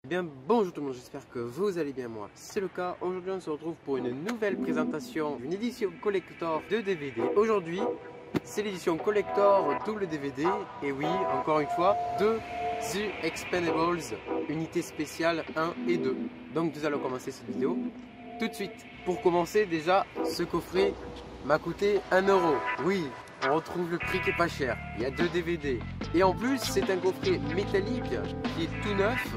Bien, bonjour tout le monde, j'espère que vous allez bien, moi c'est le cas. Aujourd'hui on se retrouve pour une nouvelle présentation d'une édition collector de DVD. Aujourd'hui c'est l'édition collector double DVD, et oui, encore une fois, de The Expendables, unité spéciale 1 et 2. Donc nous allons commencer cette vidéo tout de suite. Pour commencer, déjà, ce coffret m'a coûté 1 €. Oui, on retrouve le prix qui est pas cher. Il y a 2 DVD. Et en plus, c'est un coffret métallique qui est tout neuf.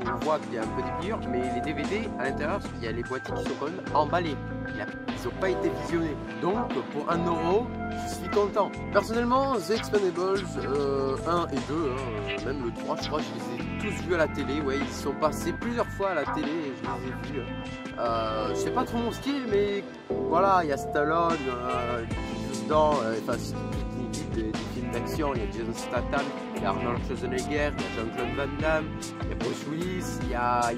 On voit qu'il y a un peu d'épure, mais les DVD à l'intérieur, il y a les boîtiers qui sont quand même emballés. Ils n'ont pas été visionnés. Donc, pour 1 €, je suis content. Personnellement, The Expendables 1 et 2, même le 3, je crois, je les ai tous vus à la télé. Ouais, ils sont passés plusieurs fois à la télé et je les ai vus. C'est pas trop mon style, mais voilà, il y a Stallone qui joue dedans. Enfin, c'est toute une équipe des films d'action. Il y a Jason Statham, il y a Arnold Schwarzenegger, il y a Jean-Claude Van Damme, il y a Bruce Willis, il y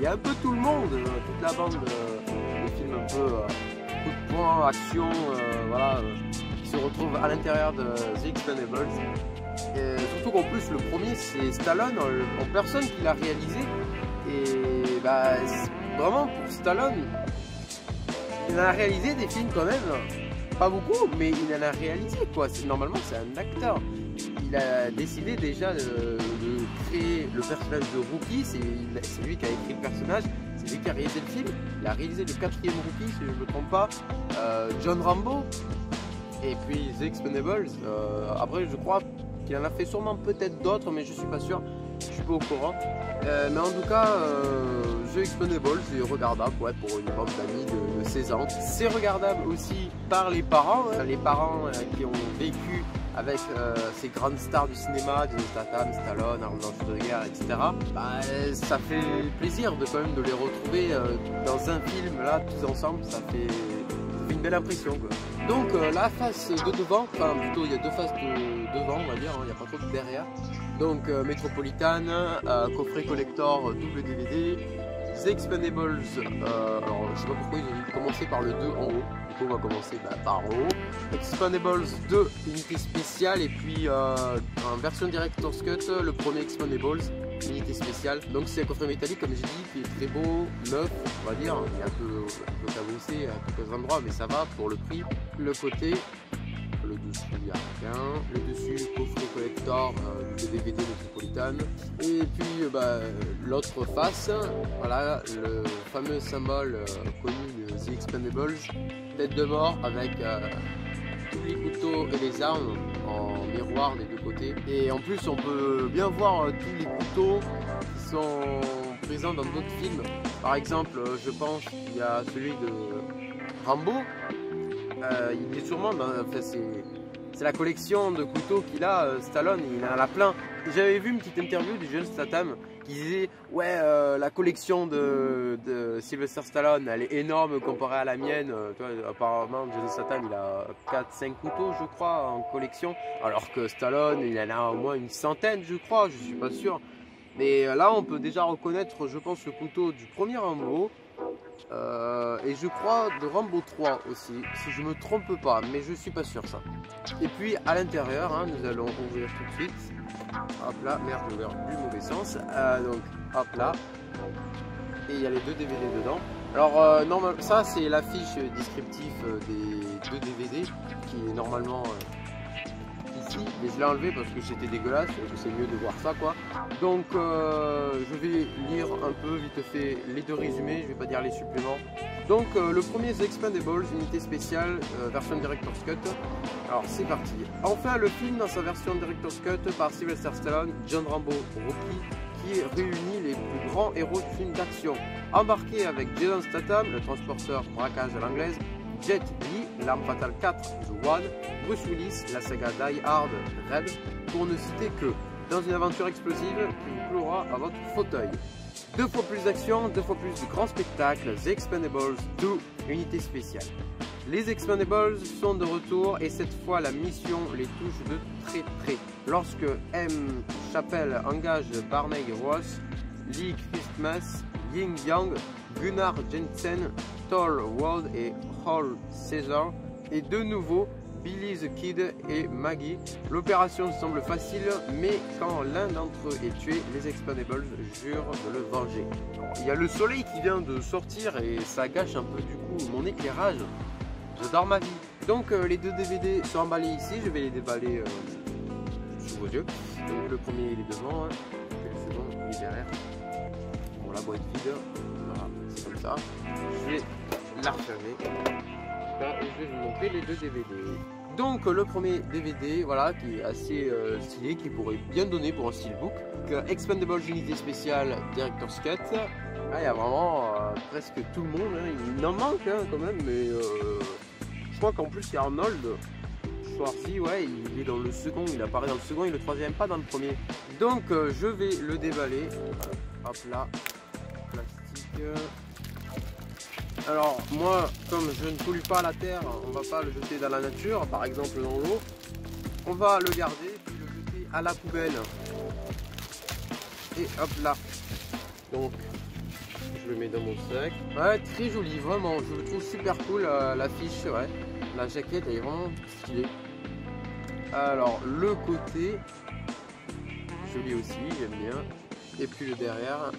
a un peu tout le monde, toute la bande des films un peu coup de poing, action, voilà, qui se retrouvent à l'intérieur de The Expendables. Et surtout qu'en plus le premier c'est Stallone en personne qui l'a réalisé, et bah, vraiment pour Stallone, il en a réalisé des films quand même, pas beaucoup, mais il en a réalisé quoi. Normalement c'est un acteur. Il a décidé déjà de créer le personnage de Rookie, c'est lui qui a écrit le personnage, c'est lui qui a réalisé le film. Il a réalisé le 4e Rookie si je ne me trompe pas, John Rambo, et puis The Expendables. Après je crois qu'il en a fait sûrement peut-être d'autres, mais je suis pas sûr, je suis pas au courant. Mais en tout cas, The Expendables est regardable, ouais, pour une bande d'amis de 16 ans. C'est regardable aussi par les parents qui ont vécu avec ces grandes stars du cinéma, Jason Statham, Stallone, Arnold Schwarzenegger, etc. Bah, ça fait plaisir quand même de les retrouver dans un film là, tous ensemble. Ça fait une belle impression quoi. Donc la face de devant, enfin plutôt il y a 2 faces de devant, on va dire, il n'y a pas trop de derrière. Donc Metropolitan, coffret collector double DVD, The Expendables, alors je sais pas pourquoi ils ont commencé par le 2 en haut, du coup on va commencer par en haut. Expendables 2, unité spéciale, et puis en version Director's Cut, le premier Expendables, unité spéciale. Donc c'est un coffret métallique comme j'ai dit, qui est très beau, neuf on va dire, il est un peu cabossé à quelques endroits, mais ça va pour le prix. Le côté, le dessus il n'y a rien, le dessus coffret collector de DVD Metropolitan, et puis l'autre face, voilà le fameux symbole connu de The Expendables, tête de mort avec tous les couteaux et les armes en miroir des 2 côtés, et en plus on peut bien voir tous les couteaux qui sont présents dans d'autres films. Par exemple, je pense qu'il y a celui de Rambo. Il est sûrement enfin, c'est la collection de couteaux qu'il a, Stallone, il en a plein. J'avais vu une petite interview du jeune Statham qui disait ouais, la collection de Sylvester Stallone elle est énorme comparée à la mienne. Tu vois, apparemment Jason Statham il a 4-5 couteaux je crois en collection, alors que Stallone il en a au moins une centaine je crois, je suis pas sûr. Mais là on peut déjà reconnaître je pense le couteau du premier Rambo. Et je crois de Rambo 3 aussi, si je me trompe pas, mais je suis pas sûr ça. Et puis à l'intérieur, nous allons ouvrir tout de suite. Hop là, merde, j'ai ouvert du mauvais sens. Donc hop là, et il y a les 2 DVD dedans. Alors normalement, ça c'est l'affiche descriptive des 2 DVD qui est normalement ici, mais je l'ai enlevé parce que c'était dégueulasse et que c'est mieux de voir ça quoi. Donc je vais lire un peu vite fait les 2 résumés, je vais pas dire les suppléments. Donc le premier The Expendables, unité spéciale, version Director's Cut. Alors c'est parti. Enfin le film dans sa version Director's Cut par Sylvester Stallone, John Rambo, Rocky, qui réunit les plus grands héros du film d'action. Embarqué avec Jason Statham, le transporteur braquage à l'anglaise, Jet Li, L'Arme Fatale 4, The One, Bruce Willis, la saga Die Hard, Red, pour ne citer que, dans une aventure explosive qui vous clouera à votre fauteuil. 2 fois plus d'action, 2 fois plus de grands spectacles, The Expendables 2, unité spéciale. Les Expendables sont de retour, et cette fois la mission les touche de très près. Lorsque M. Chappelle engage Barney Ross, Lee Christmas, Ying Yang, Gunnar Jensen, Thor Wald et Hall Caesar, et de nouveau Billy the Kid et Maggie. L'opération semble facile, mais quand l'un d'entre eux est tué, les Expendables jurent de le venger. Il y a le soleil qui vient de sortir et ça gâche un peu du coup mon éclairage. J'adore ma vie. Donc les deux DVD sont emballés ici, je vais les déballer sous vos yeux. Donc le premier il est devant, hein, et le second il est derrière. Bon, la boîte vide, voilà, c'est comme ça. Je vais la refermer. Là, et je vais vous montrer les deux DVD. Donc le premier DVD, voilà, qui est assez stylé, qui pourrait bien donner pour un steelbook. Expendables Unité Spéciale Director's Cut. Ah, il y a vraiment presque tout le monde, hein. Il en manque hein, quand même, mais je crois qu'en plus il y a Arnold Schwarzenegger, ouais, il est dans le second, il apparaît dans le second et le troisième, pas dans le premier. Donc je vais le déballer. Hop là, plastique. Alors moi, comme je ne pollue pas la terre, on va pas le jeter dans la nature, par exemple dans l'eau. On va le garder, puis le jeter à la poubelle. Et hop là. Donc je le mets dans mon sac. Ouais, très joli, vraiment. Je le trouve super cool l'affiche, ouais. La jaquette elle est vraiment stylée. Alors le côté, joli aussi, j'aime bien. Et puis le derrière.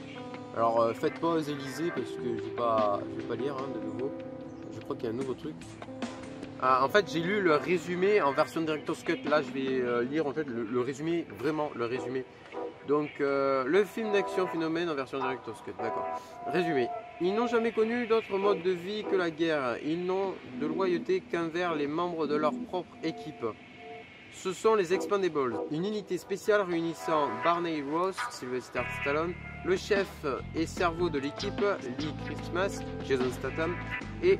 Alors faites pas aux Élysées parce que je vais pas lire hein, de nouveau. Je crois qu'il y a un nouveau truc. Ah, en fait j'ai lu le résumé en version Director's Cut. Là je vais lire en fait le résumé, vraiment le résumé. Donc le film d'action phénomène en version Director's Cut, d'accord. Résumé. Ils n'ont jamais connu d'autre mode de vie que la guerre. Ils n'ont de loyauté qu'envers les membres de leur propre équipe. Ce sont les Expendables, une unité spéciale réunissant Barney Ross, Sylvester Stallone, le chef et cerveau de l'équipe, Lee Christmas, Jason Statham, et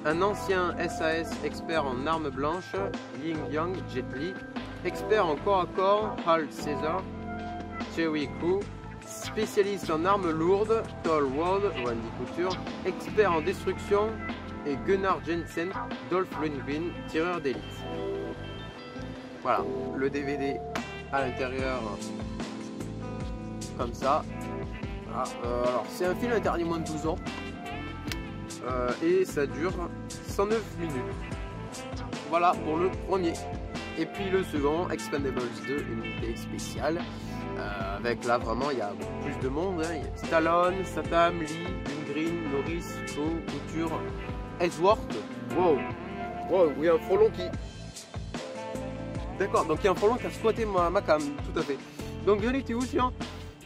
un ancien SAS expert en armes blanches, Ying Yang, Jet Li, expert en corps à corps, Hal Caesar, Chewie Koo, spécialiste en armes lourdes, Toll Ward, Randy Couture, expert en destruction, et Gunnar Jensen, Dolph Lundgren, tireur d'élite. Voilà, le DVD à l'intérieur, comme ça. Voilà. Alors, c'est un film interdit moins de 12 ans et ça dure 109 minutes. Voilà pour le premier. Et puis le second, Expendables 2, unité spéciale. Avec là, vraiment, il y a beaucoup plus de monde. Hein. Il y a Stallone, Statham, Lee, Lundgren, Norris, Koo, Couture, Ellsworth. Wow, wow, oui, un frelon qui... D'accord, donc il y a un frelon qui a squatté ma cam, tout à fait. Donc j'en étais où sinon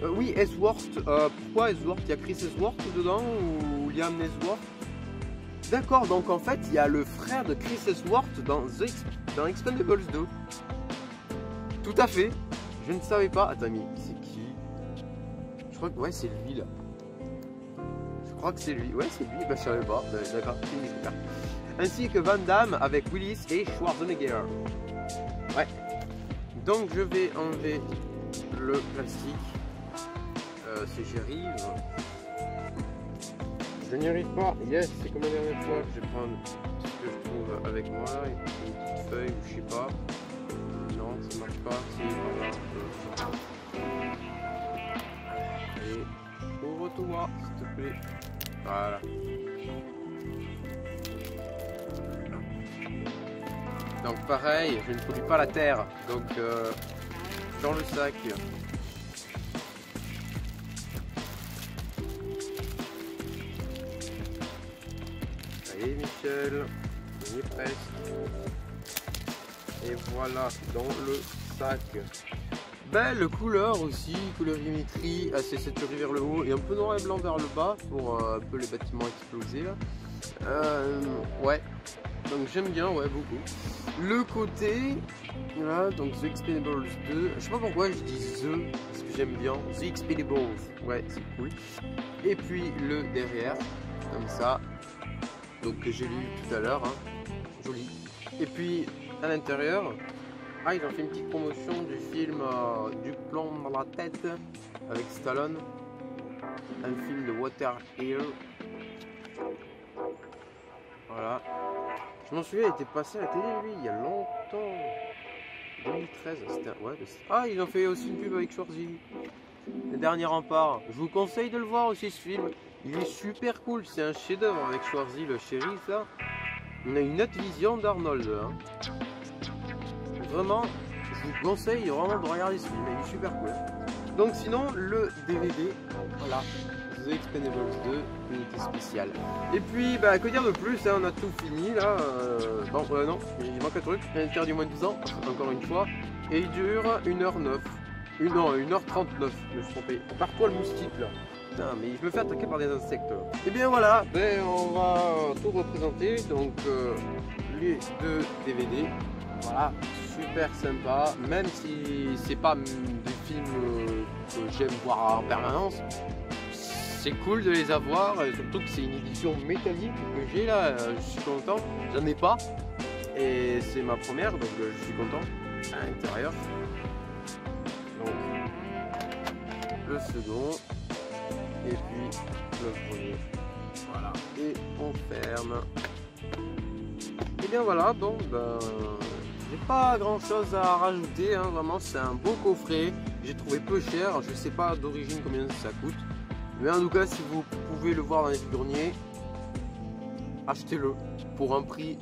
oui, Ellsworth. Pourquoi Ellsworth? Il y a Chris Ellsworth dedans ou Liam Ellsworth? D'accord, donc en fait il y a le frère de Chris Ellsworth dans Expendables 2. Tout à fait. Je ne savais pas. Attends, mais c'est qui? Je crois que ouais, c'est lui là. Je crois que c'est lui. Ouais, c'est lui. Bah, je savais pas. D'accord, c'est une découverte. Ainsi que Van Damme avec Willis et Schwarzenegger. Ouais. Donc je vais enlever le plastique. Si j'y arrive. Je n'y arrive pas. Yes, c'est comme la dernière fois. Je vais prendre ce que je trouve avec moi. Une petite feuille ou je sais pas. Non, ça marche pas. Si, voilà. Et ouvre-toi, s'il te plaît. Voilà. Donc pareil, je ne pollue pas la terre. Donc dans le sac. Allez Michel, on y est presque. Et voilà, dans le sac. Belle couleur aussi, colorimétrie assez saturée vers le haut et un peu noir et blanc vers le bas pour un peu les bâtiments explosés là. Ouais, donc j'aime bien, ouais, beaucoup. Le côté, voilà, donc The Expendables 2, je sais pas pourquoi je dis The, parce que j'aime bien, The Expendables, ouais, c'est cool. Et puis le derrière, comme ça, donc que j'ai lu tout à l'heure, hein, joli. Et puis à l'intérieur, ah, ils ont fait une petite promotion du film Du plomb dans la tête avec Stallone, un film de Walter Hill. Voilà. Je m'en souviens, il était passé à la télé, lui, il y a longtemps. 2013, c'était... Ouais, ah, ils ont fait aussi une pub avec Schwarzy. Le dernier rempart. Je vous conseille de le voir aussi, ce film. Il est super cool, c'est un chef-d'œuvre avec Schwarzy, le shérif, là. On a une autre vision d'Arnold. Hein. Vraiment, je vous conseille vraiment de regarder ce film, il est super cool. Donc sinon, le DVD, voilà, The Expendables 2, unité spéciale. Et puis, bah, que dire de plus, hein, on a tout fini là. Bon, non, il manque un truc, interdit moins de 12 ans, encore une fois. Et il dure 1h09. Non, 1h39, je me suis trompé. Par quoi le moustique là? Putain, mais je me fais attaquer par des insectes là. Et bien voilà, ben, on va tout représenter. Donc, les deux DVD. Voilà, super sympa, même si c'est pas des films que j'aime voir en permanence, c'est cool de les avoir, surtout que c'est une édition métallique que j'ai là, je suis content, j'en ai pas, et c'est ma première, donc je suis content, à l'intérieur. Donc, le second, et puis le premier, voilà, et on ferme. Et bien voilà, bon, ben... j'ai pas grand chose à rajouter, hein, vraiment c'est un beau coffret, j'ai trouvé peu cher, je sais pas d'origine combien ça coûte, mais en tout cas si vous pouvez le voir dans les figurniers, achetez-le pour un prix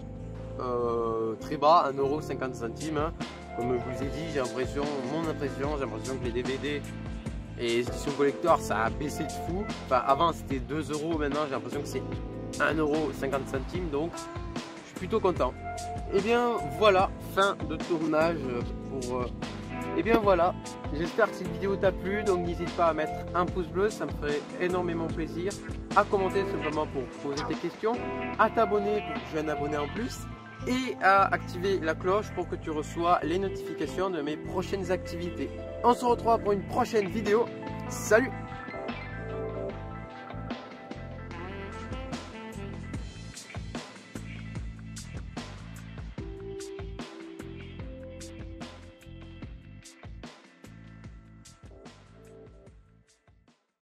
très bas, 1,50 €, hein. Comme je vous ai dit, j'ai l'impression que les DVD et les éditions collector ça a baissé de fou, enfin avant c'était 2 €, maintenant j'ai l'impression que c'est 1,50 €, donc je suis plutôt content. Et bien voilà, fin de tournage pour... Et bien voilà, j'espère que cette vidéo t'a plu, donc n'hésite pas à mettre un pouce bleu, ça me ferait énormément plaisir, à commenter simplement pour poser tes questions, à t'abonner pour que tu aies un abonné en plus, et à activer la cloche pour que tu reçois les notifications de mes prochaines activités. On se retrouve pour une prochaine vidéo, salut!